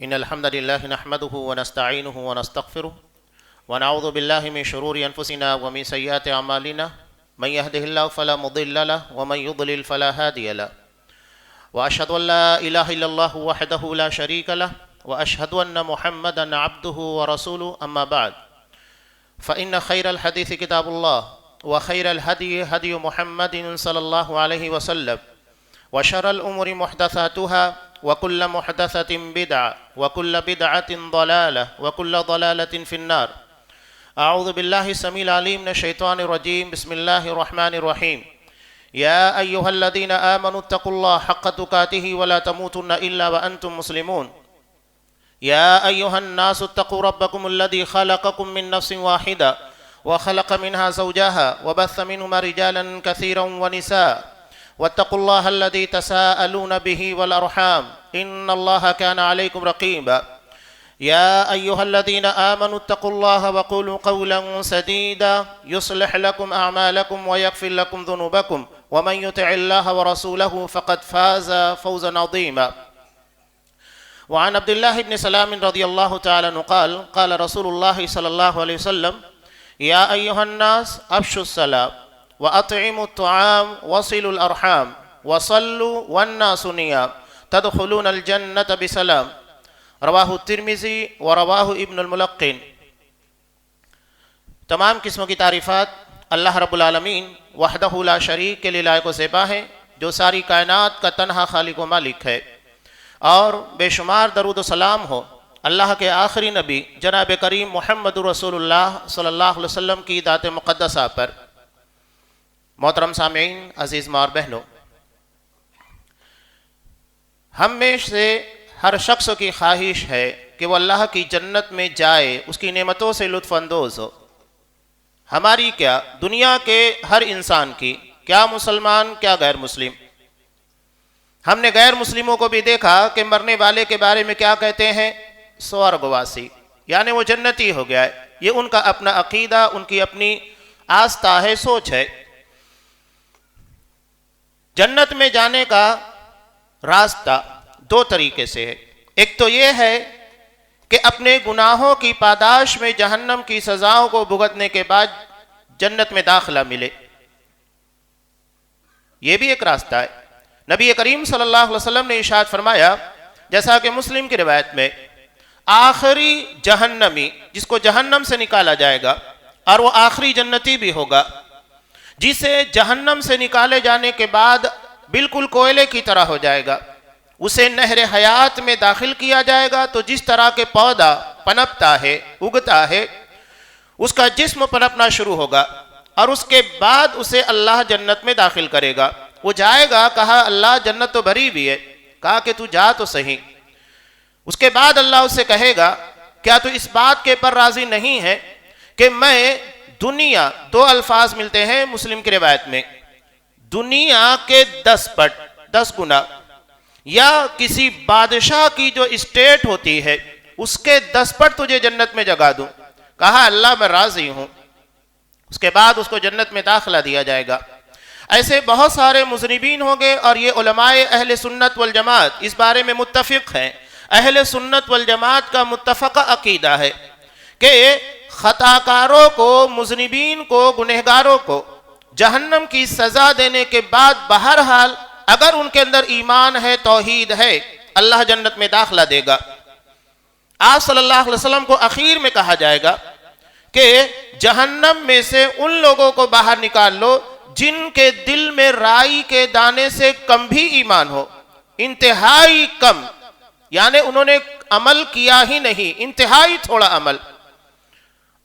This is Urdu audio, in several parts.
إن الحمد لله نحمده ونستعينه ونستغفره ونعوذ بالله من شرور أنفسنا ومن سيئات أعمالنا من يهده الله فلا مضل له ومن يضلل فلا هادي له وأشهد أن لا إله إلا الله وحده لا شريك له وأشهد أن محمدا عبده ورسوله أما بعد فإن خير الحديث كتاب الله وخير الهدي هدي محمد صلى الله عليه وسلم وشر الأمور محدثاتها وكل محدثة بدعة وكل بدعة ضلالة وكل ضلالة في النار. أعوذ بالله السميع العليم من الشيطان الرجيم. بسم الله الرحمن الرحيم. يا أيها الذين آمنوا اتقوا الله حق تقاته ولا تموتن إلا وأنتم مسلمون. يا أيها الناس اتقوا ربكم الذي خلقكم من نفس واحدة وخلق منها زوجها وبث منهما رجالا كثيرا ونساء واتقوا الله الذي تساءلون به والأرحام إن الله كان عليكم رقيبا. يا أيها الذين آمنوا اتقوا الله وقولوا قولا سديدا يصلح لكم أعمالكم ويغفر لكم ذنوبكم ومن يطع الله ورسوله فقد فاز فوزا عظيما. وعن عبد الله بن سلام رضي الله تعالى عنه قال قال رسول الله صلى الله عليه وسلم يا أيها الناس أفشوا السلام وأطعموا الطعام وصلوا الأرحام وصلوا والناس نيام تدخلون الجنة بسلام. رواہ الترمذی ورواہ ابن الملقن. تمام قسموں کی تعریفات اللہ رب العالمین وحدہ لا شریک کے لیے لائق و زیبا ہے، جو ساری کائنات کا تنہا خالق و مالک ہے، اور بے شمار درود و سلام ہو اللہ کے آخری نبی جناب کریم محمد رسول اللہ صلی اللہ علیہ وسلم کی ذات مقدسہ پر. محترم سامعین، عزیز ماں اور بہنوں، ہم میں سے ہر شخص کی خواہش ہے کہ وہ اللہ کی جنت میں جائے، اس کی نعمتوں سے لطف اندوز ہو. ہماری کیا، دنیا کے ہر انسان کی، کیا مسلمان کیا غیر مسلم. ہم نے غیر مسلموں کو بھی دیکھا کہ مرنے والے کے بارے میں کیا کہتے ہیں، سورگواسی، یعنی وہ جنتی ہو گیا ہے. یہ ان کا اپنا عقیدہ، ان کی اپنی آستہ ہے، سوچ ہے. جنت میں جانے کا راستہ دو طریقے سے ہے. ایک تو یہ ہے کہ اپنے گناہوں کی پاداش میں جہنم کی سزاؤں کو بھگتنے کے بعد جنت میں داخلہ ملے، یہ بھی ایک راستہ ہے. نبی کریم صلی اللہ علیہ وسلم نے ارشاد فرمایا، جیسا کہ مسلم کی روایت میں، آخری جہنمی جس کو جہنم سے نکالا جائے گا، اور وہ آخری جنتی بھی ہوگا، جسے جہنم سے نکالے جانے کے بعد بالکل کوئلے کی طرح ہو جائے گا. اسے نہر حیات میں داخل کیا جائے گا تو جس طرح کے پودا پنپتا ہے، اگتا ہے، اس کا جسم پنپنا شروع ہوگا، اور اس کے بعد اسے اللہ جنت میں داخل کرے گا. وہ جائے گا، کہا اللہ جنت تو بھری بھی ہے، کہا کہ تو جا تو صحیح. اس کے بعد اللہ اسے کہے گا، کیا تو اس بات کے پر راضی نہیں ہے کہ میں دنیا، دو الفاظ ملتے ہیں مسلم کی روایت میں، دنیا کے 10 پٹ 10 گنا، یا کسی بادشاہ کی جو اسٹیٹ ہوتی ہے اس کے 10 پٹ تجھے جنت میں جگہ دوں. کہا اللہ میں راضی ہوں. اس کے بعد اس کو جنت میں داخلہ دیا جائے گا. ایسے بہت سارے مذنبین ہوں گے، اور یہ علماء اہل سنت والجماعت اس بارے میں متفق ہیں. اہل سنت والجماعت کا متفقہ عقیدہ ہے کہ خطاکاروں کو، مذنبین کو، گنہگاروں کو جہنم کی سزا دینے کے بعد بہرحال اگر ان کے اندر ایمان ہے، توحید ہے، اللہ جنت میں داخلہ دے گا. آپ صلی اللہ علیہ وسلم کو اخیر میں کہا جائے گا کہ جہنم میں سے ان لوگوں کو باہر نکال لو جن کے دل میں رائی کے دانے سے کم بھی ایمان ہو، انتہائی کم، یعنی انہوں نے عمل کیا ہی نہیں، انتہائی تھوڑا عمل.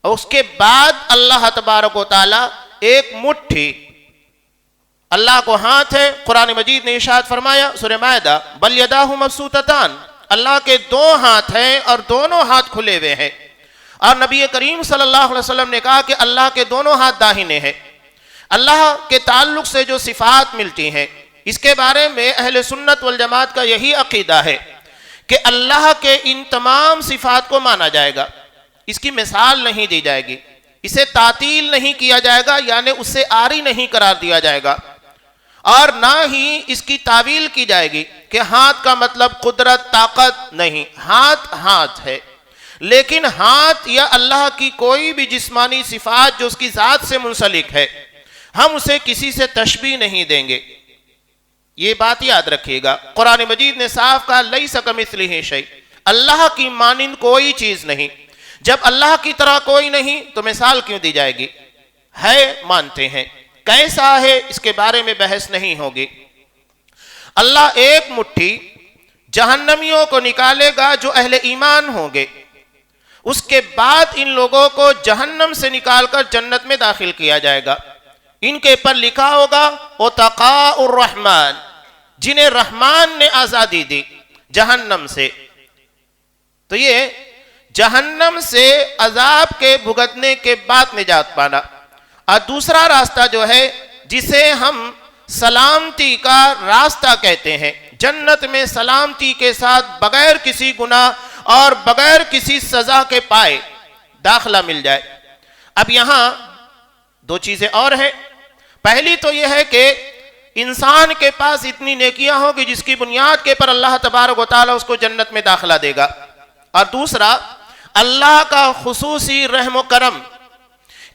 اور اس کے بعد اللہ تبارک و تعالی ایک مٹھی، اللہ کو ہاتھ ہے، قرآن مجید نے ارشاد فرمایا سورہ مائدہ، بل یداہ مبسوطتان، اللہ کے 2 ہاتھ ہیں اور دونوں ہاتھ کھلے ہوئے ہیں. اور نبی کریم صلی اللہ علیہ وسلم نے کہا کہ اللہ کے دونوں ہاتھ داہنے ہیں. اللہ کے تعلق سے جو صفات ملتی ہیں، اس کے بارے میں اہل سنت والجماعت کا یہی عقیدہ ہے کہ اللہ کے ان تمام صفات کو مانا جائے گا، اس کی مثال نہیں دی جائے گی، اسے تعطیل نہیں کیا جائے گا، یعنی اسے عاری نہیں قرار دیا جائے گا. اور نہ ہی اس کی تعویل کی جائے گی کہ ہاتھ کا مطلب قدرت طاقت نہیں، ہاتھ ہاتھ ہے، لیکن ہاتھ یا اللہ کی کوئی بھی جسمانی صفات جو اس کی ذات سے منسلک ہے، ہم اسے کسی سے تشبیہ نہیں دیں گے۔ یہ بات یاد رکھیے گا، قرآن مجید نے صاف کہا لیس کمثلہ شیء، اللہ کی مانند کوئی چیز نہیں۔ جب اللہ کی طرح کوئی نہیں تو مثال کیوں دی جائے گی؟ ہے مانتے ہیں، کیسا ہے اس کے بارے میں بحث نہیں ہوگی۔ اللہ ایک مٹھی جہنمیوں کو نکالے گا جو اہل ایمان ہوں گے، اس کے بعد ان لوگوں کو جہنم سے نکال کر جنت میں داخل کیا جائے گا۔ ان کے پر لکھا ہوگا اتقاء الرحمن، جنہیں رحمان نے آزادی دی جہنم سے۔ تو یہ جہنم سے عذاب کے بھگتنے کے بعد نجات پانا۔ اور دوسرا راستہ جو ہے جسے ہم سلامتی کا راستہ کہتے ہیں، جنت میں سلامتی کے ساتھ بغیر کسی گناہ اور بغیر کسی سزا کے پائے داخلہ مل جائے۔ اب یہاں دو چیزیں اور ہیں۔ پہلی تو یہ ہے کہ انسان کے پاس اتنی نیکیاں ہوں کہ جس کی بنیاد کے پر اللہ تبارک و تعالیٰ اس کو جنت میں داخلہ دے گا، اور دوسرا اللہ کا خصوصی رحم و کرم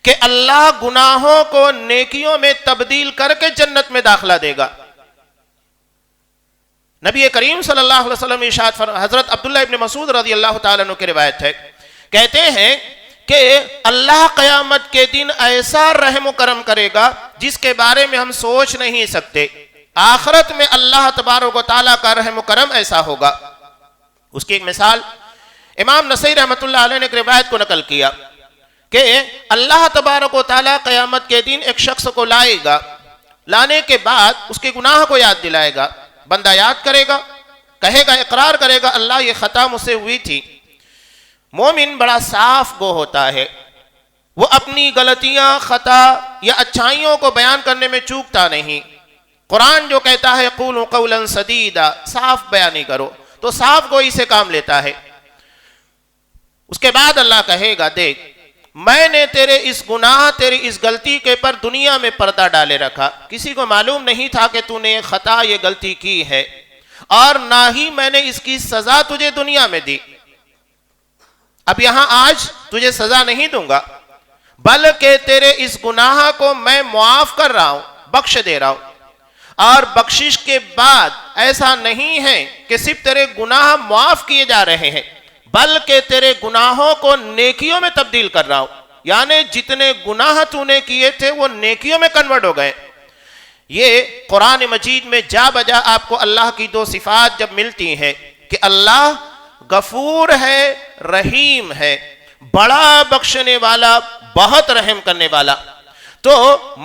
کہ اللہ گناہوں کو نیکیوں میں تبدیل کر کے جنت میں داخلہ دے گا۔ نبی کریم صلی اللہ علیہ وسلم ارشاد حضرت عبداللہ ابن مسعود رضی اللہ تعالیٰ عنہ کی روایت ہے، کہتے ہیں کہ اللہ قیامت کے دن ایسا رحم و کرم کرے گا جس کے بارے میں ہم سوچ نہیں سکتے۔ آخرت میں اللہ تبارک و تعالیٰ کا رحم و کرم ایسا ہوگا۔ اس کی ایک مثال امام نسائی رحمۃ اللہ علیہ نے ایک روایت کو نقل کیا کہ اللہ تبارک و تعالیٰ قیامت کے دن ایک شخص کو لائے گا، لانے کے بعد اس کے گناہ کو یاد دلائے گا، بندہ یاد کرے گا، کہے گا، اقرار کرے گا، اللہ یہ خطا مجھ سے ہوئی تھی۔ مومن بڑا صاف گو ہوتا ہے، وہ اپنی غلطیاں، خطا یا اچھائیوں کو بیان کرنے میں چوکتا نہیں۔ قرآن جو کہتا ہے قولوا قولا سدیدا، صاف بیانی کرو، تو صاف گوئی سے کام لیتا ہے۔ اس کے بعد اللہ کہے گا دیکھ میں نے تیرے اس گناہ، تیری اس غلطی کے پر دنیا میں پردہ ڈالے رکھا، کسی کو معلوم نہیں تھا کہ تو نے یہ خطا، یہ غلطی کی ہے، اور نہ ہی میں نے اس کی سزا تجھے دنیا میں دی۔ اب یہاں آج تجھے سزا نہیں دوں گا، بلکہ تیرے اس گناہ کو میں معاف کر رہا ہوں، بخش دے رہا ہوں۔ اور بخشش کے بعد ایسا نہیں ہے کہ صرف تیرے گناہ معاف کیے جا رہے ہیں، بلکہ تیرے گناہوں کو نیکیوں میں تبدیل کر رہا ہوں، یعنی جتنے گناہ تو نے کیے تھے وہ نیکیوں میں کنورٹ ہو گئے۔ یہ قرآن مجید میں جا بجا آپ کو اللہ کی دو صفات جب ملتی ہیں کہ اللہ غفور ہے، رحیم ہے، بڑا بخشنے والا، بہت رحم کرنے والا، تو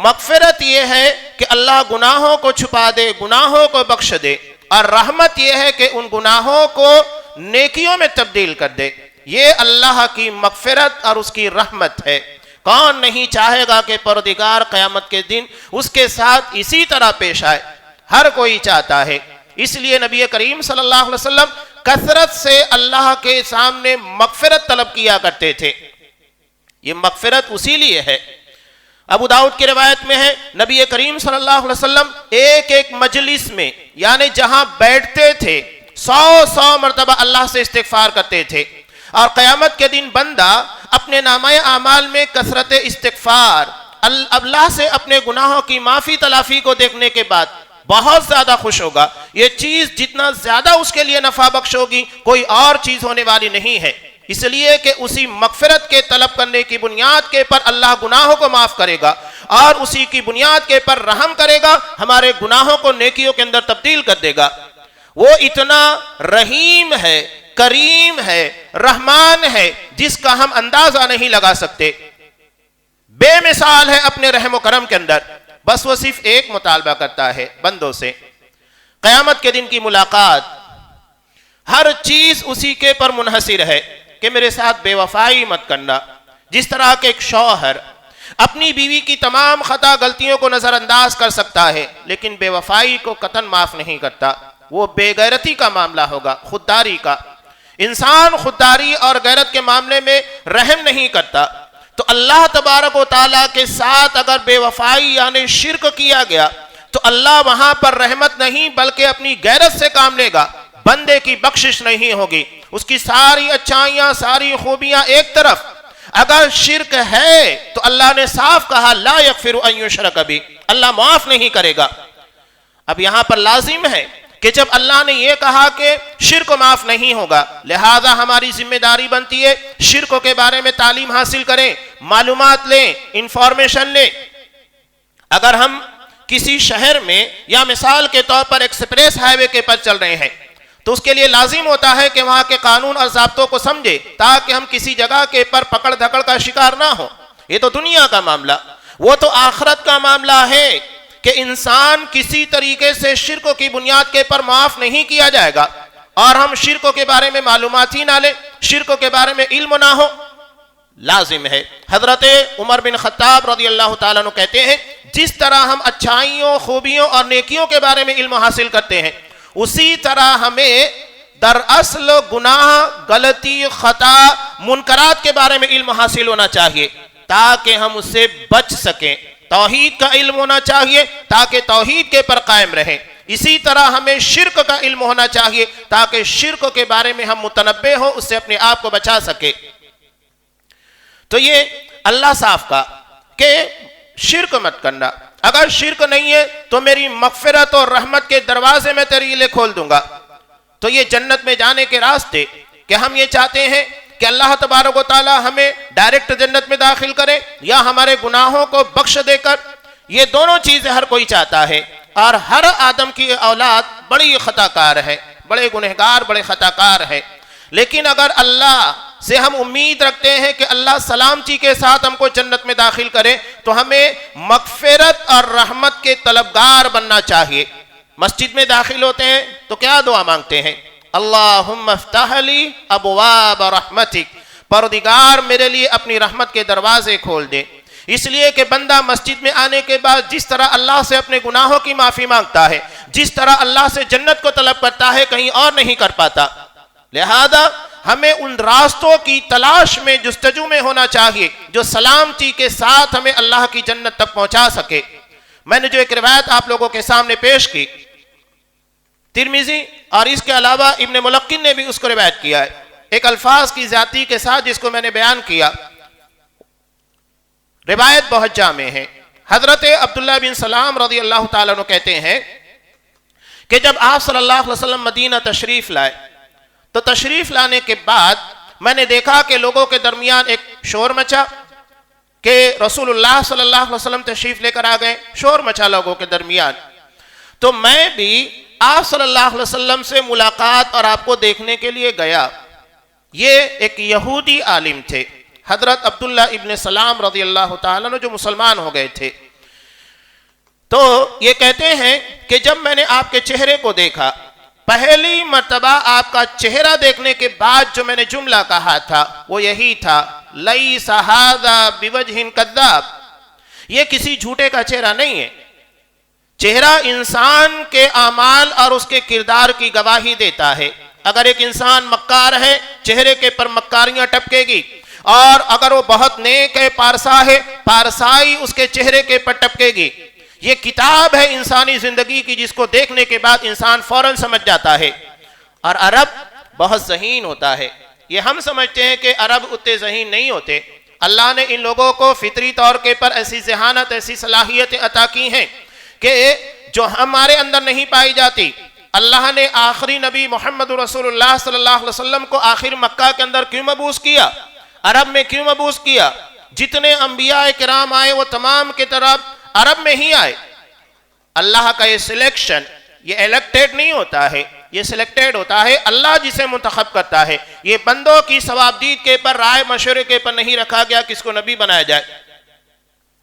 مغفرت یہ ہے کہ اللہ گناہوں کو چھپا دے، گناہوں کو بخش دے، اور رحمت یہ ہے کہ ان گناہوں کو نیکیوں میں تبدیل کر دے۔ یہ اللہ کی مغفرت اور اس کی رحمت ہے۔ کون نہیں چاہے گا کہ پروردگار قیامت کے دن اس کے ساتھ اسی طرح پیش آئے؟ ہر کوئی چاہتا ہے۔ اس لیے نبی کریم صلی اللہ علیہ وسلم کثرت سے اللہ کے سامنے مغفرت طلب کیا کرتے تھے۔ یہ مغفرت اسی لیے ہے۔ ابو داؤد کی روایت میں ہے نبی کریم صلی اللہ علیہ وسلم ایک ایک مجلس میں، یعنی جہاں بیٹھتے تھے، 100 مرتبہ اللہ سے استغفار کرتے تھے۔ اور قیامت کے دن بندہ اپنے نامہ اعمال میں کثرت استغفار، اللہ سے اپنے گناہوں کی معافی تلافی کو دیکھنے کے بعد بہت زیادہ خوش ہوگا۔ یہ چیز جتنا زیادہ اس کے لیے نفع بخش ہوگی، کوئی اور چیز ہونے والی نہیں ہے، اس لیے کہ اسی مغفرت کے طلب کرنے کی بنیاد کے پر اللہ گناہوں کو معاف کرے گا، اور اسی کی بنیاد کے پر رحم کرے گا، ہمارے گناہوں کو نیکیوں کے اندر تبدیل کر دے گا۔ وہ اتنا رحیم ہے، کریم ہے، رحمان ہے، جس کا ہم اندازہ نہیں لگا سکتے، بے مثال ہے اپنے رحم و کرم کے اندر۔ بس وہ صرف ایک مطالبہ کرتا ہے بندوں سے، قیامت کے دن کی ملاقات۔ ہر چیز اسی کے پر منحصر ہے کہ میرے ساتھ بے وفائی مت کرنا۔ جس طرح کہ ایک شوہر اپنی بیوی کی تمام خطا غلطیوں کو نظر انداز کر سکتا ہے، لیکن بے وفائی کو قطعاً معاف نہیں کرتا، وہ بے غیرتی کا معاملہ ہوگا، خودداری کا۔ انسان خودداری اور غیرت کے معاملے میں رحم نہیں کرتا، تو اللہ تبارک و تعالیٰ کے ساتھ اگر بے وفائی یعنی شرک کیا گیا تو اللہ وہاں پر رحمت نہیں بلکہ اپنی غیرت سے کام لے گا، بندے کی بخشش نہیں ہوگی، اس کی ساری اچھائیاں ساری خوبیاں ایک طرف۔ اگر شرک ہے تو اللہ نے صاف کہا لا یغفر ان یشرک بہ، اللہ معاف نہیں کرے گا۔ اب یہاں پر لازم ہے کہ جب اللہ نے یہ کہا کہ شرک معاف نہیں ہوگا، لہذا ہماری ذمہ داری بنتی ہے شرک کے بارے میں تعلیم حاصل کریں، معلومات لیں، انفارمیشن لیں۔ اگر ہم کسی شہر میں یا مثال کے طور پر ایکسپریس ہائی وے کے پر چل رہے ہیں تو اس کے لیے لازم ہوتا ہے کہ وہاں کے قانون اور ضابطوں کو سمجھے تاکہ ہم کسی جگہ کے پر پکڑ دھکڑ کا شکار نہ ہو۔ یہ تو دنیا کا معاملہ، وہ تو آخرت کا معاملہ ہے کہ انسان کسی طریقے سے شرک کی بنیاد کے پر معاف نہیں کیا جائے گا، اور ہم شرک کے بارے میں معلومات ہی نہ لیں، شرک کے بارے میں علم نہ ہو۔ لازم ہے، حضرت عمر بن خطاب رضی اللہ تعالیٰ عنہ کہتے ہیں جس طرح ہم اچھائیوں خوبیوں اور نیکیوں کے بارے میں علم حاصل کرتے ہیں، اسی طرح ہمیں دراصل گناہ غلطی خطا منکرات کے بارے میں علم حاصل ہونا چاہیے تاکہ ہم اس سے بچ سکیں۔ توحید کا علم ہونا چاہیے تاکہ توحید کے پر قائم رہیں، اسی طرح ہمیں شرک کا علم ہونا چاہیے تاکہ شرک کے بارے میں ہم متنبہ ہوں، اس سے اپنے آپ کو بچا سکے۔ تو یہ اللہ صاف کا کہ شرک مت کرنا، اگر شرک نہیں ہے تو میری مغفرت اور رحمت کے دروازے میں تیرے لیے کھول دوں گا۔ تو یہ جنت میں جانے کے راستے کہ ہم یہ چاہتے ہیں کہ اللہ تبارک و تعالی ہمیں ڈائریکٹ جنت میں داخل کرے یا ہمارے گناہوں کو بخش دے کر، یہ دونوں چیزیں ہر کوئی چاہتا ہے، اور ہر آدم کی اولاد بڑی خطا کار ہے، بڑے گنہگار، بڑے خطا کار ہے۔ لیکن اگر اللہ سے ہم امید رکھتے ہیں کہ اللہ سلامتی کے ساتھ ہم کو جنت میں داخل کرے تو ہمیں مغفرت اور رحمت کے طلبگار بننا چاہیے۔ مسجد میں داخل ہوتے ہیں تو کیا دعا مانگتے ہیں؟ اللہم افتح لی ابواب رحمتک، پروردگار میرے لیے اپنی رحمت کے دروازے کھول دے۔ اس لیے کہ بندہ مسجد میں آنے کے بعد جس طرح اللہ سے اپنے گناہوں کی معافی مانگتا ہے، جس طرح اللہ سے جنت کو طلب کرتا ہے، کہیں اور نہیں کر پاتا۔ لہذا ہمیں ان راستوں کی تلاش میں جستجو میں ہونا چاہیے جو سلامتی کے ساتھ ہمیں اللہ کی جنت تک پہنچا سکے۔ میں نے جو ایک روایت آپ لوگوں کے سامنے پیش کی، ترمذی اور اس کے علاوہ ابن ملقن نے بھی اس کو روایت کیا ہے، ایک الفاظ کی زیادتی کے ساتھ جس کو میں نے بیان کیا۔ روایت بہت جامع ہے۔ حضرت عبداللہ بن سلام رضی اللہ تعالیٰ عنہ کہتے ہیں کہ جب آپ صلی اللہ علیہ وسلم مدینہ تشریف لائے تو تشریف لانے کے بعد میں نے دیکھا کہ لوگوں کے درمیان ایک شور مچا کہ رسول اللہ صلی اللہ علیہ وسلم تشریف لے کر آ گئے، شور مچا لوگوں کے درمیان۔ تو میں بھی آپ صلی اللہ علیہ وسلم سے ملاقات اور آپ کو دیکھنے کے لیے گیا۔ یہ ایک یہودی عالم تھے، حضرت عبداللہ ابن سلام رضی اللہ تعالیٰ عنہ، جو مسلمان ہو گئے تھے۔ تو یہ کہتے ہیں کہ جب میں نے آپ کے چہرے کو دیکھا، پہلی مرتبہ آپ کا چہرہ دیکھنے کے بعد جو میں نے جملہ کہا تھا وہ یہی تھا، لیس ھذا بوجہ کذاب، یہ کسی جھوٹے کا چہرہ نہیں ہے۔ چہرہ انسان کے اعمال اور اس کے کردار کی گواہی دیتا ہے۔ اگر ایک انسان مکار ہے، چہرے کے پر مکاریاں ٹپکے گی، اور اگر وہ بہت نیک ہے، پارسا ہے، پارسائی اس کے چہرے کے پر ٹپکے گی۔ یہ کتاب ہے انسانی زندگی کی جس کو دیکھنے کے بعد انسان فوراً سمجھ جاتا ہے۔ اور عرب بہت ذہین ہوتا ہے، یہ ہم سمجھتے ہیں کہ عرب اتنے ذہین نہیں ہوتے۔ اللہ نے ان لوگوں کو فطری طور کے پر ایسی ذہانت، ایسی صلاحیتیں عطا کی ہیں کہ جو ہمارے اندر نہیں پائی جاتی۔ اللہ نے آخری نبی محمد رسول اللہ صلی اللہ علیہ وسلم کو آخر مکہ کے اندر کیوں مبعوث کیا؟ عرب میں کیوں مبعوث کیا؟ جتنے انبیاء کرام آئے وہ تمام کے طرف عرب میں ہی آئے۔ اللہ کا یہ سلیکشن، یہ الیکٹڈ نہیں ہوتا ہے، یہ سلیکٹڈ ہوتا ہے، اللہ جسے منتخب کرتا ہے۔ یہ بندوں کی ثوابدید کے پر، رائے مشورے کے پر نہیں رکھا گیا کس کو نبی بنایا جائے۔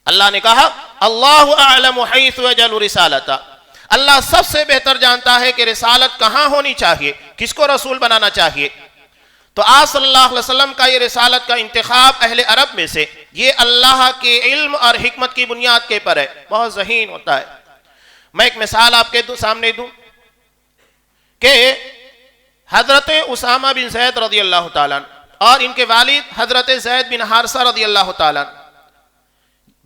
اللہ نے کہا اللہ اعلم حیث یجعل رسالتہ، اللہ سب سے بہتر جانتا ہے کہ رسالت کہاں ہونی چاہیے، کس کو رسول بنانا چاہیے۔ تو آپ صلی اللہ علیہ وسلم کا یہ رسالت کا انتخاب اہل عرب میں سے، یہ اللہ کے علم اور حکمت کی بنیاد کے پر ہے، بہت ذہین ہوتا ہے۔ میں ایک مثال آپ کے سامنے دوں کہ حضرت اسامہ بن زید رضی اللہ تعالیٰ اور ان کے والد حضرت زید بن حارثہ رضی اللہ تعالیٰ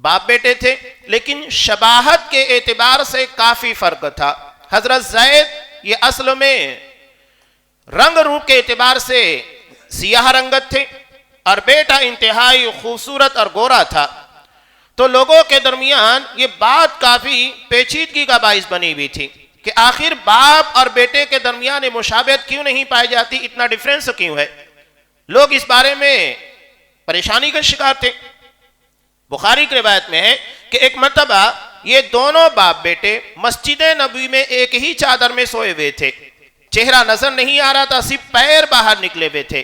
باپ بیٹے تھے لیکن شباہت کے اعتبار سے کافی فرق تھا. حضرت زید یہ اصل میں رنگ روپ کے اعتبار سے سیاہ رنگت تھے اور بیٹا انتہائی خوبصورت اور گورا تھا. تو لوگوں کے درمیان یہ بات کافی پیچیدگی کا باعث بنی ہوئی تھی کہ آخر باپ اور بیٹے کے درمیان مشابہت کیوں نہیں پائی جاتی, اتنا ڈیفرنس کیوں ہے. لوگ اس بارے میں پریشانی کا شکار تھے. بخاری کی روایت میں ہے کہ ایک مرتبہ یہ دونوں باپ بیٹے مسجد نبوی میں ایک ہی چادر میں سوئے ہوئے تھے. چہرہ نظر نہیں آ رہا تھا, صرف پیر باہر نکلے ہوئے تھے.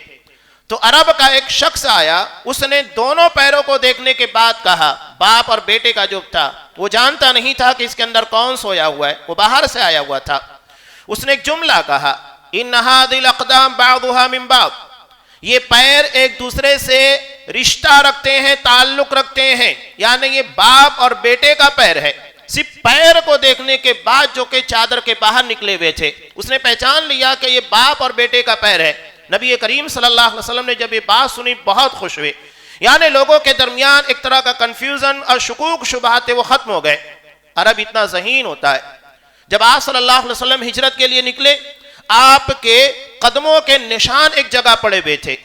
تو عرب کا ایک شخص آیا, اس نے دونوں پیروں کو دیکھنے کے بعد کہا, باپ اور بیٹے کا جو تھا وہ جانتا نہیں تھا کہ اس کے اندر کون سویا ہوا ہے, وہ باہر سے آیا ہوا تھا. اس نے ایک جملہ کہا, ان هذه الاقدام بعضها من بعض, یہ پیر ایک دوسرے سے رشتہ رکھتے ہیں, تعلق رکھتے ہیں, یعنی یہ باپ اور بیٹے کا پیر ہے. صرف پیر کو دیکھنے کے بعد جو کہ چادر کے باہر نکلے ہوئے تھے, اس نے پہچان لیا کہ یہ باپ اور بیٹے کا پیر ہے. نبی کریم صلی اللہ علیہ وسلم نے جب یہ بات سنی بہت خوش ہوئے. یعنی لوگوں کے درمیان ایک طرح کا کنفیوژن اور شکوک شبہات تھے, وہ ختم ہو گئے. عرب اتنا ذہین ہوتا ہے. جب آپ صلی اللہ علیہ وسلم ہجرت کے لیے نکلے, آپ کے قدموں کے نشان ایک جگہ پڑے ہوئے تھے.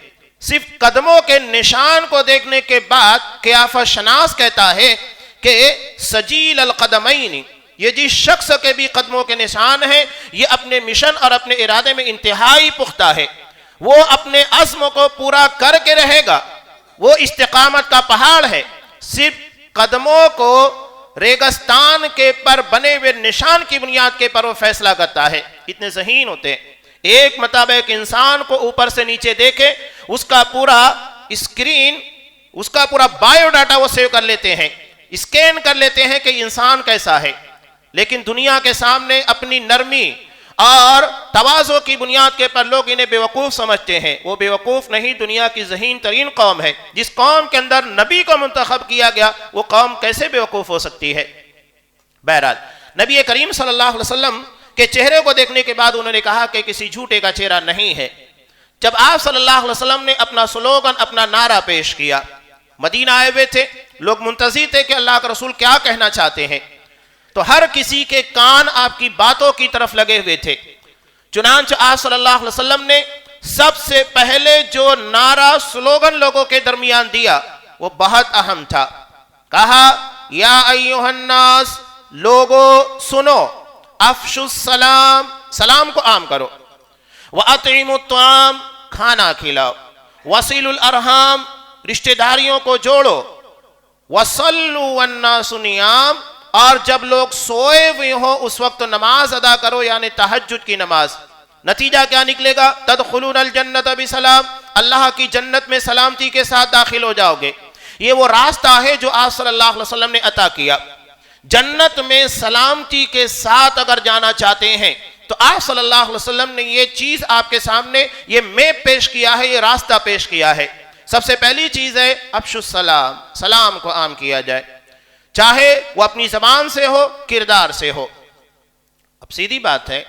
صرف قدموں کے نشان کو دیکھنے کے بعد قیافہ شناس کہتا ہے کہ سجیل القدمین, یہ جس شخص کے بھی قدموں کے نشان ہیں یہ اپنے مشن اور اپنے ارادے میں انتہائی پختہ ہے, وہ اپنے عزم کو پورا کر کے رہے گا, وہ استقامت کا پہاڑ ہے. صرف قدموں کو ریگستان کے پر بنے ہوئے نشان کی بنیاد کے پر وہ فیصلہ کرتا ہے. اتنے ذہین ہوتے ہیں. ایک مطابق انسان کو اوپر سے نیچے دیکھے, اس کا پورا اسکرین, اس کا پورا بایو ڈاٹا وہ سیو کر لیتے ہیں, اسکین کر لیتے ہیں کہ انسان کیسا ہے. لیکن دنیا کے سامنے اپنی نرمی اور تواضع کی بنیاد کے پر لوگ انہیں بیوقوف سمجھتے ہیں. وہ بیوقوف نہیں, دنیا کی ذہین ترین قوم ہے. جس قوم کے اندر نبی کو منتخب کیا گیا, وہ قوم کیسے بیوقوف ہو سکتی ہے. بہرحال نبی کریم صلی اللہ علیہ وسلم کے چہرے کو دیکھنے کے بعد انہوں نے کہا کہ کسی جھوٹے کا چہرہ نہیں ہے. جب آپ صلی اللہ علیہ وسلم نے اپنا سلوگن, اپنا نعرہ پیش کیا, مدینہ آئے ہوئے تھے, لوگ منتظر تھے کہ اللہ کا رسول کیا کہنا چاہتے ہیں. تو ہر کسی کے کان آپ کی باتوں کی طرف لگے ہوئے تھے. چنانچہ آپ صلی اللہ علیہ وسلم نے سب سے پہلے جو نعرہ سلوگن لوگوں کے درمیان دیا وہ بہت اہم تھا. کہا, یا ایھا الناس, لوگو سنو, افشوا السلام, سلام کو عام کرو, واطعموا الطعام, کھانا کھلاؤ, وصلوا الارحام, رشتہ داریوں کو جوڑو, وصلوا والناس نیام, اور جب لوگ سوئے ہوئے ہوں اس وقت نماز ادا کرو, یعنی تہجد کی نماز. نتیجہ کیا نکلے گا, تدخلون الجنت بسلام, اللہ کی جنت میں سلامتی کے ساتھ داخل ہو جاؤ گے. یہ وہ راستہ ہے جو آپ صلی اللہ علیہ وسلم نے عطا کیا. جنت میں سلامتی کے ساتھ اگر جانا چاہتے ہیں تو آپ صلی اللہ علیہ وسلم نے یہ چیز آپ کے سامنے, یہ میپ پیش کیا ہے, یہ راستہ پیش کیا ہے. سب سے پہلی چیز ہے افشوا السلام, سلام کو عام کیا جائے, چاہے وہ اپنی زبان سے ہو, کردار سے ہو. اب سیدھی بات ہے,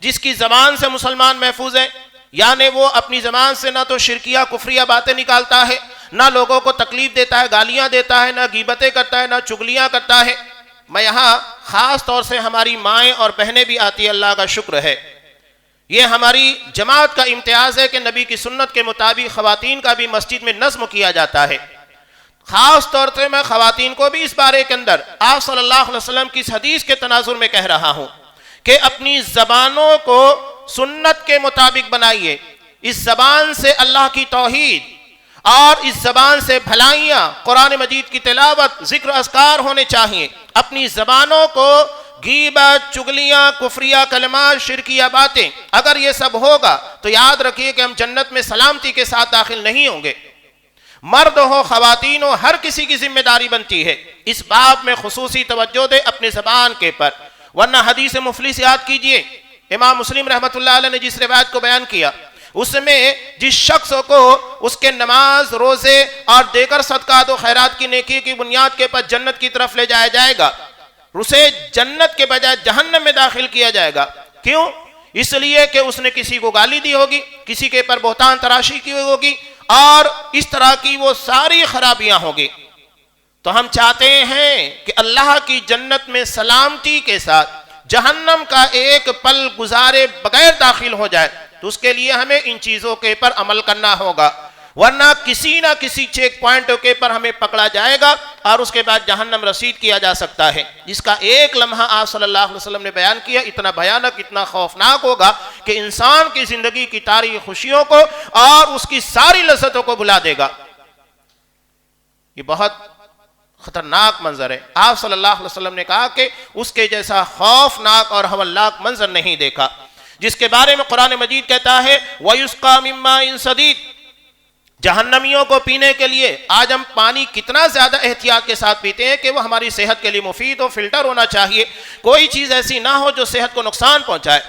جس کی زبان سے مسلمان محفوظ ہے, یعنی وہ اپنی زبان سے نہ تو شرکیہ کفریہ باتیں نکالتا ہے, نہ لوگوں کو تکلیف دیتا ہے, گالیاں دیتا ہے, نہ غیبتیں کرتا ہے, نہ چگلیاں کرتا ہے. میں یہاں خاص طور سے ہماری مائیں اور بہنیں بھی آتی ہے, اللہ کا شکر ہے. یہ ہماری جماعت کا امتیاز ہے کہ نبی کی سنت کے مطابق خواتین کا بھی مسجد میں نظم کیا جاتا ہے. خاص طور سے میں خواتین کو بھی اس بارے کے اندر آپ صلی اللہ علیہ وسلم کی اس حدیث کے تناظر میں کہہ رہا ہوں کہ اپنی زبانوں کو سنت کے مطابق بنائیے. اس زبان سے اللہ کی توحید اور اس زبان سے بھلائیاں, قرآن مجید کی تلاوت, ذکر اذکار ہونے چاہیے. اپنی زبانوں کو غیبت, چگلیاں, کفریہ کلمات, شرکیہ باتیں, اگر یہ سب ہوگا تو یاد رکھیے کہ ہم جنت میں سلامتی کے ساتھ داخل نہیں ہوں گے. مرد ہو, خواتین ہو, ہر کسی کی ذمہ داری بنتی ہے اس باب میں خصوصی توجہ دے اپنی زبان کے پر. ورنہ حدیث مفلس یاد کیجئے, امام مسلم رحمۃ اللہ علیہ نے جس روایت کو بیان کیا اس میں جس شخص کو اس کے نماز, روزے اور دیگر صدقات و خیرات کی نیکی کی بنیاد کے پر جنت کی طرف لے جایا جائے گا, اسے جنت کے بجائے جہنم میں داخل کیا جائے گا. کیوں؟ اس لیے کہ اس نے کسی کو گالی دی ہوگی, کسی کے پر بہتان تراشی کی ہوگی, اور اس طرح کی وہ ساری خرابیاں ہوگی. تو ہم چاہتے ہیں کہ اللہ کی جنت میں سلامتی کے ساتھ جہنم کا ایک پل گزارے بغیر داخل ہو جائے، تو اس کے لیے ہمیں ان چیزوں کے پر عمل کرنا ہوگا، ورنہ کسی نہ کسی چیک پوائنٹ کے پر ہمیں پکڑا جائے گا اور اس کے بعد جہنم رسید کیا جا سکتا ہے، جس کا ایک لمحہ آپ صلی اللہ علیہ وسلم نے بیان کیا اتنا بھیانک، اتنا خوفناک ہوگا کہ انسان کی زندگی کی ساری خوشیوں کو اور اس کی ساری لذتوں کو بھلا دے گا۔ یہ بہت خطرناک منظر ہے۔ آپ صلی اللہ علیہ وسلم نے کہا کہ اس کے جیسا خوفناک اور ہولناک منظر نہیں دیکھا، جس کے بارے میں قرآن مجید کہتا ہے وَيُسْقَى مِن مَّاءٍ صَدِيدٍ، جہنمیوں کو پینے کے لیے آج ہم پانی کتنا زیادہ احتیاط کے ساتھ پیتے ہیں کہ وہ ہماری صحت کے لیے مفید ہو، فلٹر ہونا چاہیے، کوئی چیز ایسی نہ ہو جو صحت کو نقصان پہنچائے۔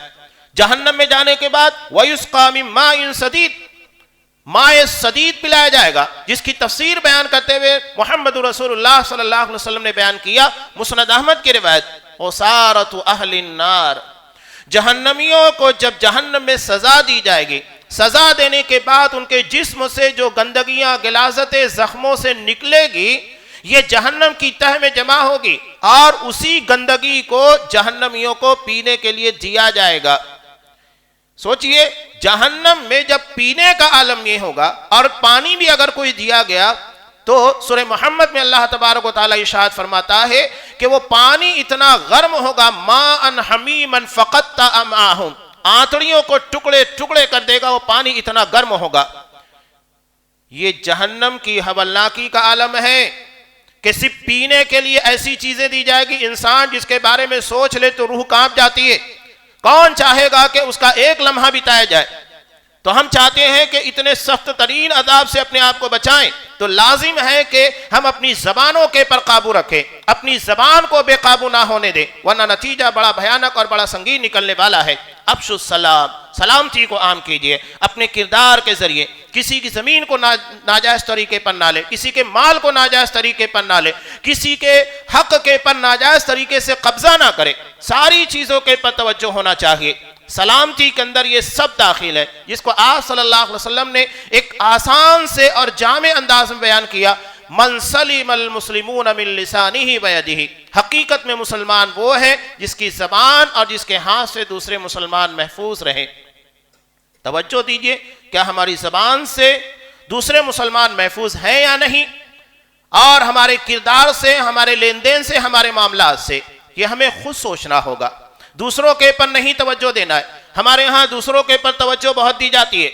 جہنم میں جانے کے بعد وَيُسْقَى مِن مَّاءٍ صَدِيدٍ، مائے صدید پلایا جائے گا، جس کی تفسیر بیان کرتے ہوئے محمد رسول اللہ صلی اللہ علیہ وسلم نے بیان کیا، مسند احمد کی روایت، عصارۃ اہل النار، جہنمیوں کو جب جہنم میں سزا دی جائے گی، سزا دینے کے بعد ان کے جسم سے جو گندگیاں غلاظتیں زخموں سے نکلے گی یہ جہنم کی تہ میں جمع ہوگی اور اسی گندگی کو جہنمیوں کو پینے کے لیے دیا جائے گا۔ سوچئے جہنم میں جب پینے کا عالم یہ ہوگا اور پانی بھی اگر کوئی دیا گیا تو سورہ محمد میں اللہ تبارک و تعالی ارشاد فرماتا ہے کہ وہ پانی اتنا گرم ہوگا ماء حمیما فقط امعاہم، آنتڑیوں کو ٹکڑے ٹکڑے کر دے گا، وہ پانی اتنا گرم ہوگا۔ یہ جہنم کی ہولناکی کا عالم ہے کہ صرف پینے کے لیے ایسی چیزیں دی جائے گی، انسان جس کے بارے میں سوچ لے تو روح کانپ جاتی ہے۔ کون چاہے گا کہ اس کا ایک لمحہ بتایا جائے؟ تو ہم چاہتے ہیں کہ اتنے سخت ترین عذاب سے اپنے آپ کو بچائیں، تو لازم ہے کہ ہم اپنی زبانوں کے پر قابو رکھیں، اپنی زبان کو بے قابو نہ ہونے دیں، ورنہ نتیجہ بڑا بھیانک اور بڑا سنگین نکلنے والا ہے۔ افشوا السلام، سلامتی کو عام کیجئے، اپنے کردار کے ذریعے کسی کی زمین کو ناجائز طریقے پر نہ لے، کسی کے مال کو ناجائز طریقے پر نہ لے، کسی کے حق کے پر ناجائز طریقے سے قبضہ نہ کرے، ساری چیزوں کے پر توجہ ہونا چاہیے۔ سلامتی کے اندر یہ سب داخل ہے، جس کو آپ صلی اللہ علیہ وسلم نے ایک آسان سے اور جامع انداز میں بیان کیا، من سلم المسلمون من لسانہ ویدہ، حقیقت میں مسلمان وہ ہے جس کی زبان اور جس کے ہاتھ سے دوسرے مسلمان محفوظ رہے۔ توجہ دیجئے، کیا ہماری زبان سے دوسرے مسلمان محفوظ ہیں یا نہیں، اور ہمارے کردار سے، ہمارے لین دین سے، ہمارے معاملات سے، یہ ہمیں خود سوچنا ہوگا، دوسروں کے پر نہیں توجہ دینا ہے۔ ہمارے ہاں دوسروں کے پر توجہ بہت دی جاتی ہے۔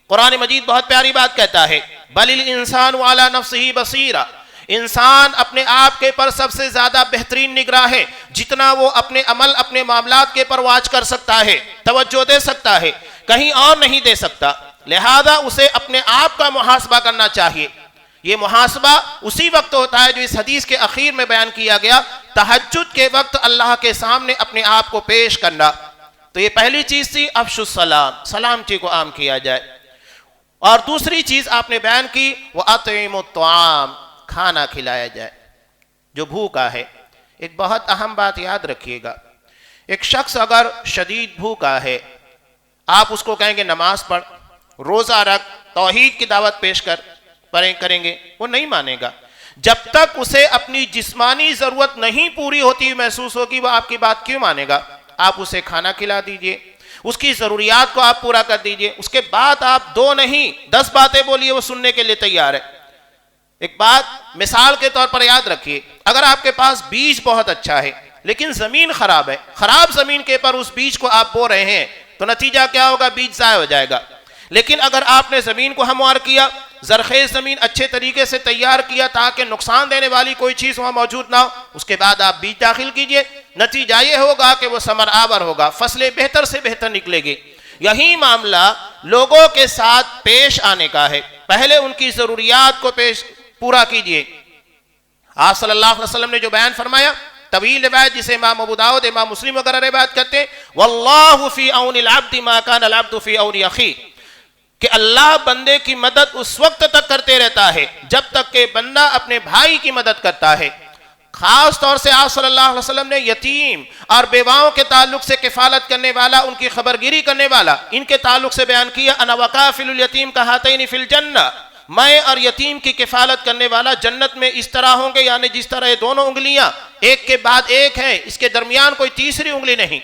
قرآن مجید بہت پیاری بات کہتا ہے، بل الانسان علی نفسہ بصیرہ، انسان اپنے آپ کے پر سب سے زیادہ بہترین نگراں ہے، جتنا وہ اپنے عمل، اپنے معاملات کے پر واچ کر سکتا ہے، توجہ دے سکتا ہے، کہیں اور نہیں دے سکتا، لہذا اسے اپنے آپ کا محاسبہ کرنا چاہیے۔ یہ محاسبہ اسی وقت ہوتا ہے جو اس حدیث کے اخیر میں بیان کیا گیا، تہجد کے وقت اللہ کے سامنے اپنے آپ کو پیش کرنا۔ تو یہ پہلی چیز تھی افشوا السلام، سلامتی کو عام کیا جائے، اور دوسری چیز آپ نے بیان کی وَأَطْعِمُوا الطَّعَامَ، کھانا کھلایا جائے جو بھوکا ہے۔ ایک بہت اہم بات یاد رکھیے گا، ایک شخص اگر شدید بھوکا ہے، آپ اس کو کہیں گے نماز پڑھ، روزہ رکھ، توحید کی دعوت پیش کریں گے، وہ نہیں مانے گا۔ جب تک اسے اپنی جسمانی ضرورت نہیں پوری ہوتی محسوس ہوگی، وہ آپ کی بات کیوں مانے گا؟ آپ اسے کھانا کھلا دیجئے، اس کی ضروریات کو آپ پورا کر دیجئے، اس کے بعد آپ 2 نہیں 10 باتیں بولیے، وہ سننے کے لیے تیار ہے۔ ایک بات مثال کے طور پر یاد رکھیے، اگر آپ کے پاس بیج بہت اچھا ہے لیکن زمین خراب ہے، خراب زمین کے پر اس بیج کو آپ بو رہے ہیں تو نتیجہ کیا ہوگا؟ بیج ضائع ہو جائے گا۔ لیکن اگر آپ نے زمین کو ہموار کیا، زرخیز زمین اچھے طریقے سے تیار کیا تاکہ نقصان دینے والی کوئی چیز وہاں موجود نہ ہو، اس کے بعد آپ بیج داخل کیجئے، نتیجہ یہ ہوگا کہ وہ ثمر آور ہوگا، فصلیں بہتر سے بہتر نکلے گی۔ یہی معاملہ لوگوں کے ساتھ پیش آنے کا ہے، پہلے ان کی ضروریات کو پورا کیجئے۔ آپ صلی اللہ علیہ وسلم نے جو بیان فرمایا، طویل روایت جسے امام ابو داؤد، امام مسلم وغیرہ روایت کرتے ہیں، واللہ فی عون العبد ما کان العبد فی عون اخیہ، کہ اللہ بندے کی مدد اس وقت تک کرتے رہتا ہے جب تک کہ بندہ اپنے بھائی کی مدد کرتا ہے۔ خاص طور سے آپ صلی اللہ علیہ وسلم نے یتیم اور بیواؤں کے تعلق سے کفالت کرنے والا، ان کی خبرگیری کرنے والا، ان کے تعلق سے بیان کیا، انا وکافل الیتیم کہاتین فی الجنہ، میں اور یتیم کی کفالت کرنے والا جنت میں اس طرح ہوں گے، یعنی جس طرح یہ دونوں انگلیاں ایک کے بعد ایک ہیں، اس کے درمیان کوئی تیسری انگلی نہیں۔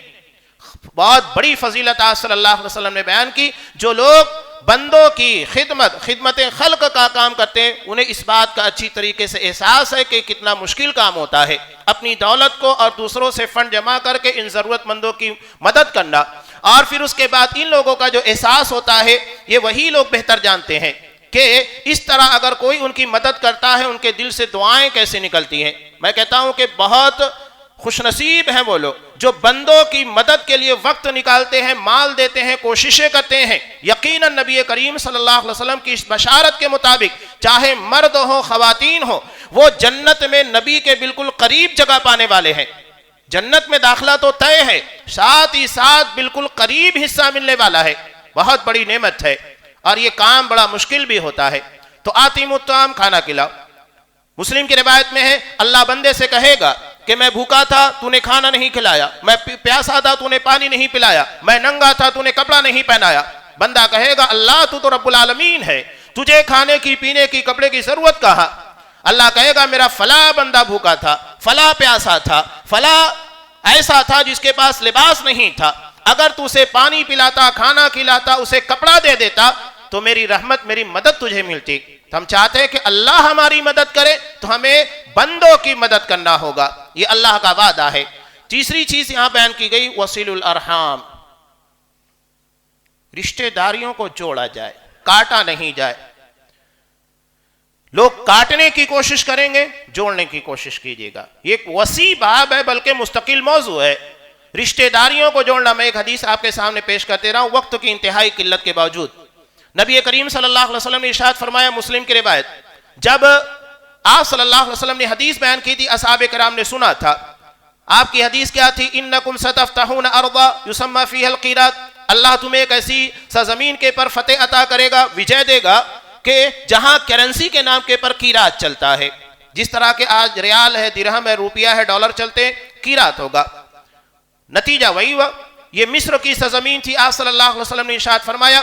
بہت بڑی فضیلت آج صلی اللہ علیہ وسلم نے بیان کی۔ جو لوگ بندوں کی خدمت خلق کا کام کرتے ہیں، انہیں اس بات کا اچھی طریقے سے احساس ہے کہ کتنا مشکل کام ہوتا ہے اپنی دولت کو اور دوسروں سے فنڈ جمع کر کے ان ضرورت مندوں کی مدد کرنا، اور پھر اس کے بعد ان لوگوں کا جو احساس ہوتا ہے یہ وہی لوگ بہتر جانتے ہیں کہ اس طرح اگر کوئی ان کی مدد کرتا ہے ان کے دل سے دعائیں کیسے نکلتی ہیں۔ میں کہتا ہوں کہ بہت خوش نصیب ہیں وہ لوگ جو بندوں کی مدد کے لیے وقت نکالتے ہیں، مال دیتے ہیں، کوششیں کرتے ہیں۔ یقیناً نبی کریم صلی اللہ علیہ وسلم کی اس بشارت کے مطابق چاہے مرد ہو خواتین ہو، وہ جنت میں نبی کے بالکل قریب جگہ پانے والے ہیں۔ جنت میں داخلہ تو طے ہے، ساتھ ہی ساتھ بالکل قریب حصہ ملنے والا ہے۔ بہت بڑی نعمت ہے اور یہ کام بڑا مشکل بھی ہوتا ہے۔ تو آتیم الطعام، کھانا کھلاؤ۔ مسلم کی روایت میں ہے اللہ بندے سے کہے گا کہ میں بھوکا تھا تو نے کھانا نہیں کھلایا، میں پیاسا تھا تو نے پانی نہیں پلایا، میں ننگا تھا تو نے کپڑا نہیں پہنایا۔ بندہ کہے گا اللہ تو رب العالمین ہے، تجھے کھانے کی پینے کی کپڑے کی ضرورت کہاں؟ اللہ کہے گا میرا فلاں بندہ بھوکا تھا، فلاں پیاسا تھا، فلاں ایسا تھا جس کے پاس لباس نہیں تھا، اگر تو اسے پانی پلاتا، کھانا کھلاتا، اسے کپڑا دے دیتا تو میری رحمت، میری مدد تجھے ملتی۔ تو ہم چاہتے ہیں کہ اللہ ہماری مدد کرے تو ہمیں بندوں کی مدد کرنا ہوگا، یہ اللہ کا وعدہ ہے۔ تیسری چیز یہاں بیان کی گئی وصل الارحام، رشتہ داریوں کو جوڑا جائے، کاٹا نہیں جائے۔ لوگ کاٹنے کی کوشش کریں گے، جوڑنے کی کوشش کیجیے گا۔ یہ ایک وسیع باب ہے، بلکہ مستقل موضوع ہے، رشتہ داریوں کو جوڑنا۔ میں ایک حدیث آپ کے سامنے پیش کرتے رہا ہوں وقت کی انتہائی قلت کے باوجود۔ نبی کریم صلی اللہ علیہ وسلم نے ارشاد فرمایا، مسلم کی روایت، جب آپ صلی اللہ علیہ وسلم نے حدیث بیان کی تھی، اصحاب کرام نے سنا تھا۔ آپ کی حدیث کیا تھی؟ انکم ستفتحون ارضا یسمى فیہا القیرات، اللہ تمہیں ایک ایسی سرزمین کے پر فتح عطا کرے گا، وجے دے گا کہ جہاں کرنسی کے نام کے پر قیرات چلتا ہے، جس طرح کہ آج ریال ہے، درہم ہے، روپیہ ہے، ڈالر چلتے ہیں، قیرات ہوگا۔ نتیجہ وہی ہوا، یہ مصر کی سرزمین تھی۔ آپ صلی اللہ علیہ وسلم نے ارشاد فرمایا،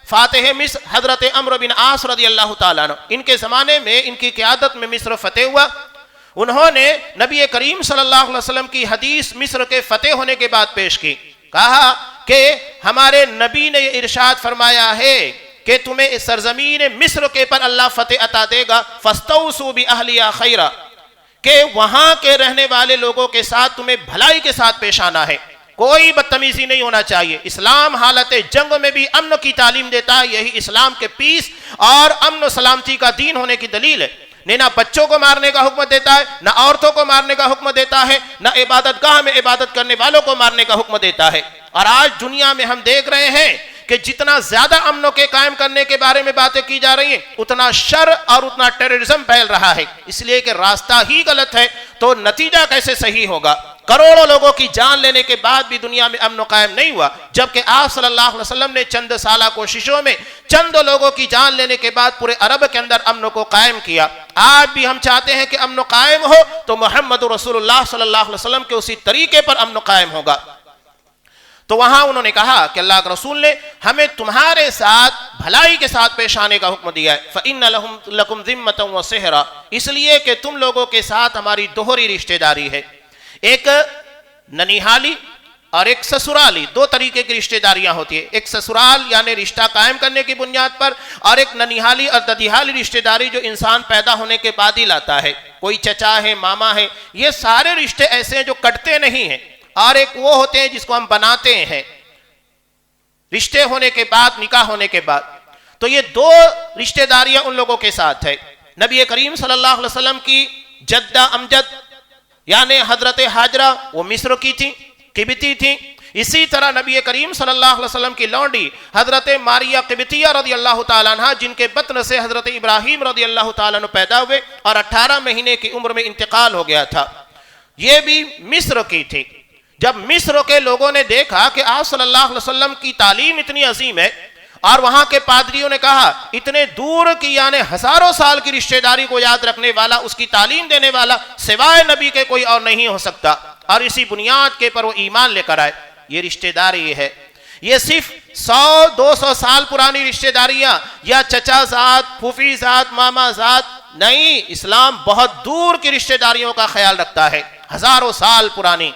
فاتح مصر حضرت عمرو بن عاص رضی اللہ تعالیٰ عنہ، ان کے زمانے میں، ان کی قیادت میں مصر فتح ہوا۔ انہوں نے نبی کریم صلی اللہ علیہ وسلم کی حدیث مصر کے فتح ہونے کے بعد پیش کی، کہا کہ ہمارے نبی نے یہ ارشاد فرمایا ہے کہ تمہیں اس سرزمین مصر کے پر اللہ فتح عطا دے گا، فاستوصوا بأہلہا خیرا، کہ وہاں کے رہنے والے لوگوں کے ساتھ تمہیں بھلائی کے ساتھ پیش آنا ہے، کوئی بدتمیزی نہیں ہونا چاہیے۔ اسلام حالت جنگ میں بھی امن کی تعلیم دیتا ہے، یہی اسلام کے پیس اور امن و سلامتی کا دین ہونے کی دلیل ہے۔ نہ بچوں کو مارنے کا حکم دیتا ہے، نہ عورتوں کو مارنے کا حکم دیتا ہے، نہ عبادت گاہ میں عبادت کرنے والوں کو مارنے کا حکم دیتا ہے۔ اور آج دنیا میں ہم دیکھ رہے ہیں کہ جتنا زیادہ امن کے قائم کرنے کے بارے میں باتیں کی جا رہی ہیں، اتنا شر اور اتنا ٹیررزم پھیل رہا ہے، اس لیے کہ راستہ ہی غلط ہے تو نتیجہ کیسے صحیح ہوگا؟ کروڑوں لوگوں کی جان لینے کے بعد بھی دنیا میں امن و قائم نہیں ہوا، جبکہ آپ صلی اللہ علیہ وسلم نے چند سالہ کوششوں میں چند لوگوں کی جان لینے کے بعد پورے عرب کے اندر امن کو قائم کیا۔ آج بھی ہم چاہتے ہیں کہ امن قائم ہو تو محمد رسول اللہ صلی اللہ علیہ وسلم کے اسی طریقے پر امن قائم ہوگا۔ تو وہاں انہوں نے کہا کہ اللہ کے رسول نے ہمیں تمہارے ساتھ بھلائی کے ساتھ پیش آنے کا حکم دیا ہے، فَإِنَّ لَكُمْ ذِمَّةً وَصِحْرًا، اس لیے کہ تم لوگوں کے ساتھ ہماری دوہری رشتہ داری ہے، ایک ننیحالی اور ایک سسرالی، دو طریقے کی رشتہ داریاں ہوتی ہیں، ایک سسرال یعنی رشتہ قائم کرنے کی بنیاد پر، اور ایک ننیحالی اور ددیحالی رشتہ داری جو انسان پیدا ہونے کے بعد ہی لاتا ہے، کوئی چچا ہے، ماما ہے، یہ سارے رشتے ایسے ہیں جو کٹتے نہیں ہیں، اور ایک وہ ہوتے ہیں جس کو ہم بناتے ہیں رشتے ہونے کے بعد، نکاح ہونے کے بعد۔ تو یہ دو رشتہ داریاں ان لوگوں کے ساتھ ہے۔ نبی کریم صلی اللہ علیہ وسلم کی جدہ امجد یعنی حضرت حاجرہ وہ مصر کی تھی، قبطی تھی۔ اسی طرح نبی کریم صلی اللہ علیہ وسلم کی لونڈی حضرت ماریہ قبطیہ رضی اللہ تعالیٰ عنہ، جن کے بطن سے حضرت ابراہیم رضی اللہ تعالیٰ عنہ پیدا ہوئے اور 18 مہینے کی عمر میں انتقال ہو گیا تھا، یہ بھی مصر کی تھی۔ جب مصر کے لوگوں نے دیکھا کہ آپ صلی اللہ علیہ وسلم کی تعلیم اتنی عظیم ہے، اور وہاں کے پادریوں نے کہا اتنے دور کی یعنی ہزاروں سال کی رشتہ داری کو یاد رکھنے والا، اس کی تعلیم دینے والا سوائے نبی کے کوئی اور نہیں ہو سکتا، اور اسی بنیاد کے پر وہ ایمان لے کر آئے۔ یہ رشتہ داری ہے، یہ صرف 100-200 سال پرانی رشتہ داریاں یا چچا ذات، پھوپھی ذات، ماما ذات نہیں، اسلام بہت دور کی رشتہ داریوں کا خیال رکھتا ہے، ہزاروں سال پرانی۔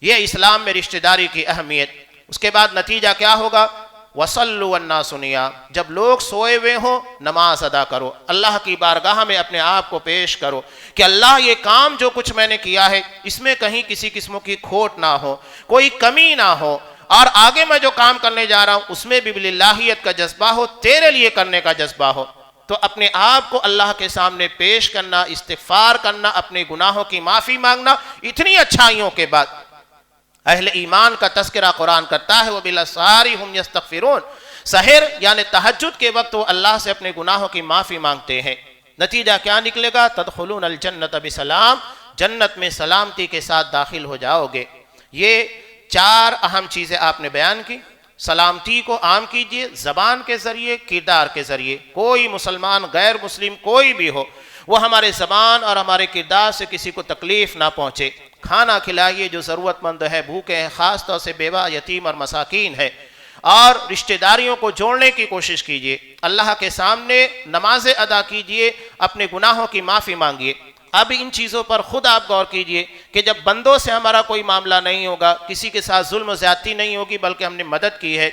یہ اسلام میں رشتہ داری کی اہمیت۔ اس کے بعد نتیجہ کیا ہوگا؟ وَصَلُّوا وَالنَّاسُ نِيَامٌ، جب لوگ سوئے ہوئے ہوں نماز ادا کرو، اللہ کی بارگاہ میں اپنے آپ کو پیش کرو کہ اللہ یہ کام جو کچھ میں نے کیا ہے اس میں کہیں کسی قسم کی کھوٹ نہ ہو، کوئی کمی نہ ہو، اور آگے میں جو کام کرنے جا رہا ہوں اس میں بھی باللہیت کا جذبہ ہو، تیرے لیے کرنے کا جذبہ ہو۔ تو اپنے آپ کو اللہ کے سامنے پیش کرنا، استغفار کرنا، اپنے گناہوں کی معافی مانگنا، اتنی اچھائیوں کے بعد اہل ایمان کا تذکرہ قرآن کرتا ہے وَبِالْأَسْحَارِ هُمْ يَسْتَغْفِرُونَ، سحر یعنی تہجد کے وقت وہ اللہ سے اپنے گناہوں کی معافی مانگتے ہیں۔ نتیجہ کیا نکلے گا؟ تدخلون الجنت بسلام، جنت میں سلامتی کے ساتھ داخل ہو جاؤ گے۔ یہ 4 اہم چیزیں آپ نے بیان کی۔ سلامتی کو عام کیجئے زبان کے ذریعے، کردار کے ذریعے۔ کوئی مسلمان، غیر مسلم کوئی بھی ہو، وہ ہمارے زبان اور ہمارے کردار سے کسی کو تکلیف نہ پہنچے۔ کھانا کھلائیے جو ضرورت مند ہے، بھوکے ہیں، خاص طور سے بیوہ، یتیم اور مساکین ہے، اور رشتہ داریوں کو جوڑنے کی کوشش کیجئے۔ اللہ کے سامنے نمازیں ادا کیجئے، اپنے گناہوں کی معافی مانگیے۔ اب ان چیزوں پر خود آپ غور کیجئے کہ جب بندوں سے ہمارا کوئی معاملہ نہیں ہوگا، کسی کے ساتھ ظلم و زیادتی نہیں ہوگی، بلکہ ہم نے مدد کی ہے،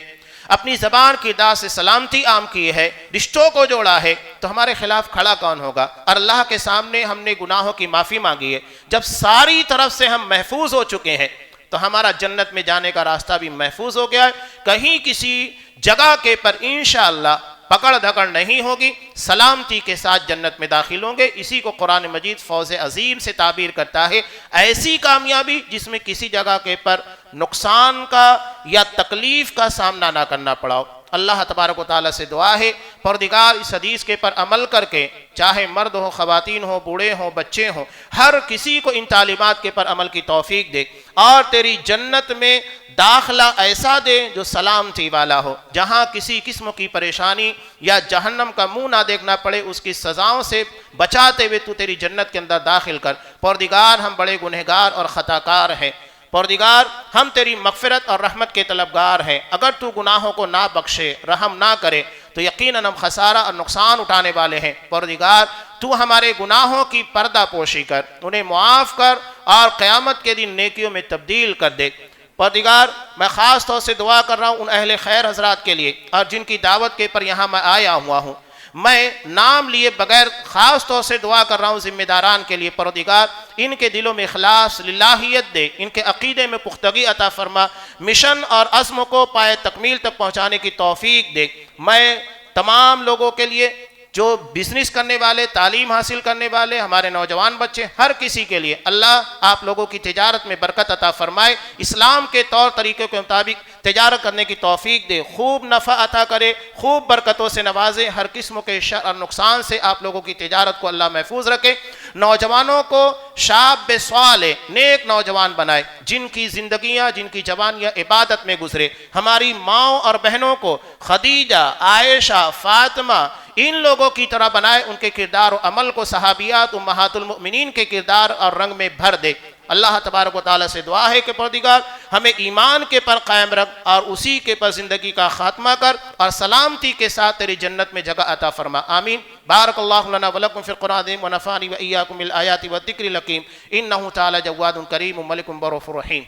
اپنی زبان کردار سے سلامتی عام کی ہے، رشتوں کو جوڑا ہے، تو ہمارے خلاف کھڑا کون ہوگا؟ اور اللہ کے سامنے ہم نے گناہوں کی معافی مانگی ہے۔ جب ساری طرف سے ہم محفوظ ہو چکے ہیں تو ہمارا جنت میں جانے کا راستہ بھی محفوظ ہو گیا ہے۔ کہیں کسی جگہ کے پر انشاءاللہ پکڑ دھکڑ نہیں ہوگی، سلامتی کے ساتھ جنت میں داخل ہوں گے۔ اسی کو قرآن مجید فوز عظیم سے تعبیر کرتا ہے، ایسی کامیابی جس میں کسی جگہ کے پر نقصان کا یا تکلیف کا سامنا نہ کرنا پڑا ہو۔ اللہ تبارک و تعالیٰ سے دعا ہے پروردگار اس حدیث کے پر عمل کر کے، چاہے مرد ہو، خواتین ہو، بوڑھے ہوں، بچے ہوں، ہر کسی کو ان تعلیمات کے پر عمل کی توفیق دے، اور تیری جنت میں داخلہ ایسا دے جو سلامتی والا ہو، جہاں کسی قسم کی پریشانی یا جہنم کا منہ نہ دیکھنا پڑے، اس کی سزاؤں سے بچاتے ہوئے تو تیری جنت کے اندر داخل کر۔ پروردگار ہم بڑے گنہگار اور خطاکار ہیں، پروردگار ہم تیری مغفرت اور رحمت کے طلبگار ہیں۔ اگر تو گناہوں کو نہ بخشے، رحم نہ کرے، تو یقیناً ہم خسارہ اور نقصان اٹھانے والے ہیں۔ پروردگار تو ہمارے گناہوں کی پردہ پوشی کر، انہیں معاف کر، اور قیامت کے دن نیکیوں میں تبدیل کر دے۔ پروردگار میں خاص طور سے دعا کر رہا ہوں ان اہل خیر حضرات کے لیے، اور جن کی دعوت کے پر یہاں میں آیا ہوا ہوں، میں نام لیے بغیر خاص طور سے دعا کر رہا ہوں ذمہ داران کے لیے۔ پروردگار ان کے دلوں میں اخلاص، للہیت دے، ان کے عقیدے میں پختگی عطا فرما، مشن اور عزم کو پائے تکمیل تک پہنچانے کی توفیق دے۔ میں تمام لوگوں کے لیے جو بزنس کرنے والے، تعلیم حاصل کرنے والے، ہمارے نوجوان بچے، ہر کسی کے لیے اللہ آپ لوگوں کی تجارت میں برکت عطا فرمائے، اسلام کے طور طریقے کے مطابق تجارت کرنے کی توفیق دے، خوب نفع عطا کرے، خوب برکتوں سے نوازے، ہر قسم کے شر اور نقصان سے آپ لوگوں کی تجارت کو اللہ محفوظ رکھے۔ نوجوانوں کو شاب صالح، نیک نوجوان بنائے، جن کی زندگیاں، جن کی جوانیاں عبادت میں گزرے۔ ہماری ماؤں اور بہنوں کو خدیجہ، عائشہ، فاطمہ، ان لوگوں کی طرح بنائے، ان کے کردار و عمل کو صحابیات امہات المؤمنین کے کردار اور رنگ میں بھر دے۔ اللہ تبارک و تعالیٰ سے دعا ہے کہ پروردگار ہمیں ایمان کے پر قائم رکھ، اور اسی کے پر زندگی کا خاتمہ کر، اور سلامتی کے ساتھ تیری جنت میں جگہ عطا فرما، آمین۔ بارک اللہ لنا ولکم فی القرآن العظیم ونفعنی وإیاکم بالآیات والذکر الحکیم، انہ تعالی جواد کریم ملک بر رحیم۔